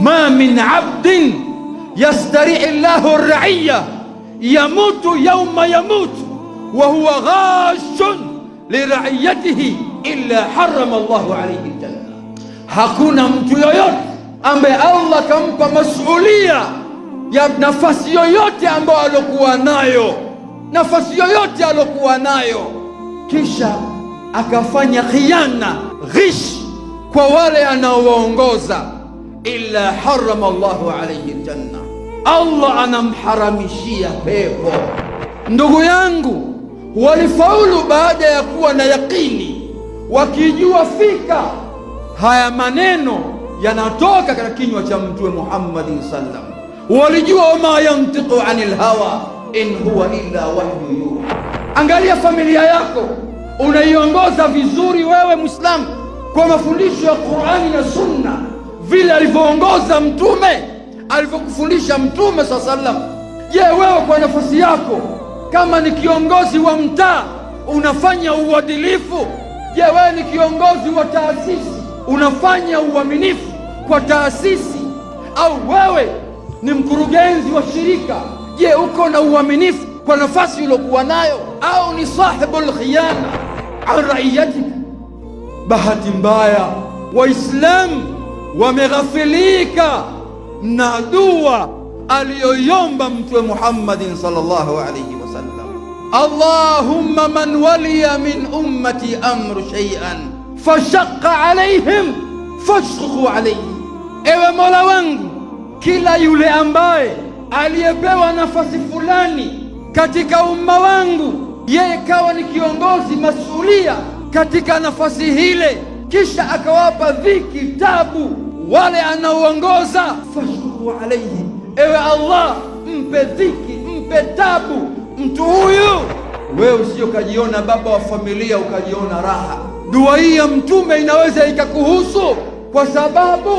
ma min abdin yastari'i Allahu ar-ra'iyya yamutu yawma yamutu wa huwa ghashun lira'iyatihi illa harrama Allahu alayhi al-janna. Hakuna mtu yoyote ambaye Allah kampa masulia ya nafasi yoyote ambayo alokuwa nayo, nafasi yoyote alokuwa nayo, kisha akafanya khiana, ghish kwa wale anaowaongoza, illa harrama Allahu alayhi aljanna, Allah anamharamishia pepo. Ndugu yangu, walifaulu baada ya kuwa na yaqini, wakijua fika haya maneno yanatoka katika kinywa cha Mtume Muhammad sallam. Walijua wama yantiqu anil hawa in huwa illa wahyu yuha. Angalia familia yako, unaiongoza vizuri wewe Muislamu kwa mafundisho ya Qur'ani na Sunna, vile alivyoongoza Mtume, alivyokufundisha Mtume sallam. Je, wewe kwa nafasi yako kama ni kiongozi wa mtaa unafanya uadilifu? Je, wewe ni kiongozi wa taasisi unafanya uaminifu kwa taasisi? Au wewe ni mkurugenzi wa shirika, je, uko na uaminifu kwa nafasi ulokuwa nayo? Au ni sahibul khiyana an raiyatika? Bahati mbaya Waislamu wameghafilika na dua aliyoiomba Mtume Muhammadin sallallahu alayhi wasallam. Allahumma man waliya min ummati amru shay'an fashaqqa alayhim fashqu alayhi. Ewe Mola wangu, kila yule ambaye aliyepewa nafasi fulani katika umma wangu, yeye kawa ni kiongozi masulia katika nafasi hile, kisha akawapa dhiki, tabu wale anaoongoza, fashqu alayhi, ewe Allah, mpe dhiki, mpe tabu mtu huyu. Wewe usio kajiona baba wa familia ukajiona raha. Dua hii ya Mtume inaweza ikakuhusu, kwa sababu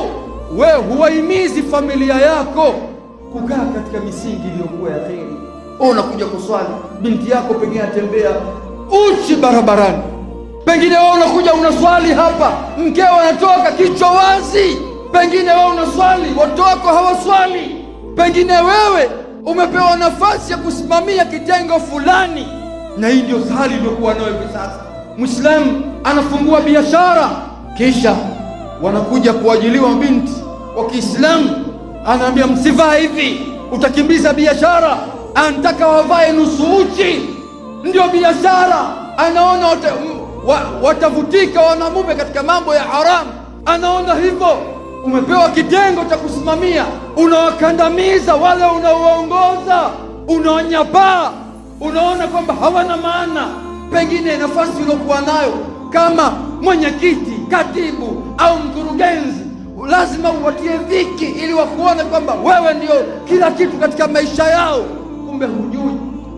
wewe huwaimizi familia yako kukaa katika misingi iliyokuwa ya kheri. Unakuja kuswali, binti yako pengine atembea uchi barabarani, pengine wewe unakuja unaswali hapa, mkeo anatoka kichwa wazi, pengine wewe unaswali watu wako hawaswali, pengine wewe umepewa nafasi ya kusimamia kitengo fulani. Na hii ndio hali iliyokuwa nayo hivi sasa. Muislamu anafungua biashara, kisha wanakuja kuajiliwa binti wa Kiislamu, anaambia msivaa hivi, utakimbiza biashara. Anataka wavae nusu uchi, ndio biashara. Anaona watavutika wanamume katika mambo ya haramu, anaona hivyo. Umepewa kitengo cha kusimamia, unawakandamiza wale unaowaongoza, unawanyapaa, unaona kwamba hawana maana. Pengine nafasi uliokuwa nayo kama mwenyekiti, katibu au mkurugenzi, lazima uwatie dhiki ili wakuone kwamba wewe ndio kila kitu katika maisha yao. Kumbe hujui,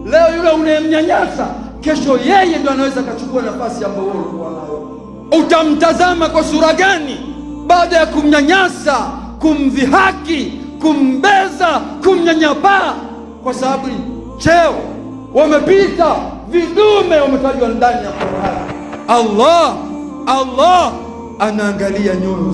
leo yule unayemnyanyasa, kesho yeye ndio anaweza akachukua nafasi ambayo wewe ulikuwa nayo. Utamtazama kwa sura gani baada ya kumnyanyasa, kumdhihaki, kumbeza, kumnyanyapaa? Kwa sababu cheo wamepita, vidume wametajwa ndani ya Qur'an. Allah anaangalia nyoyo.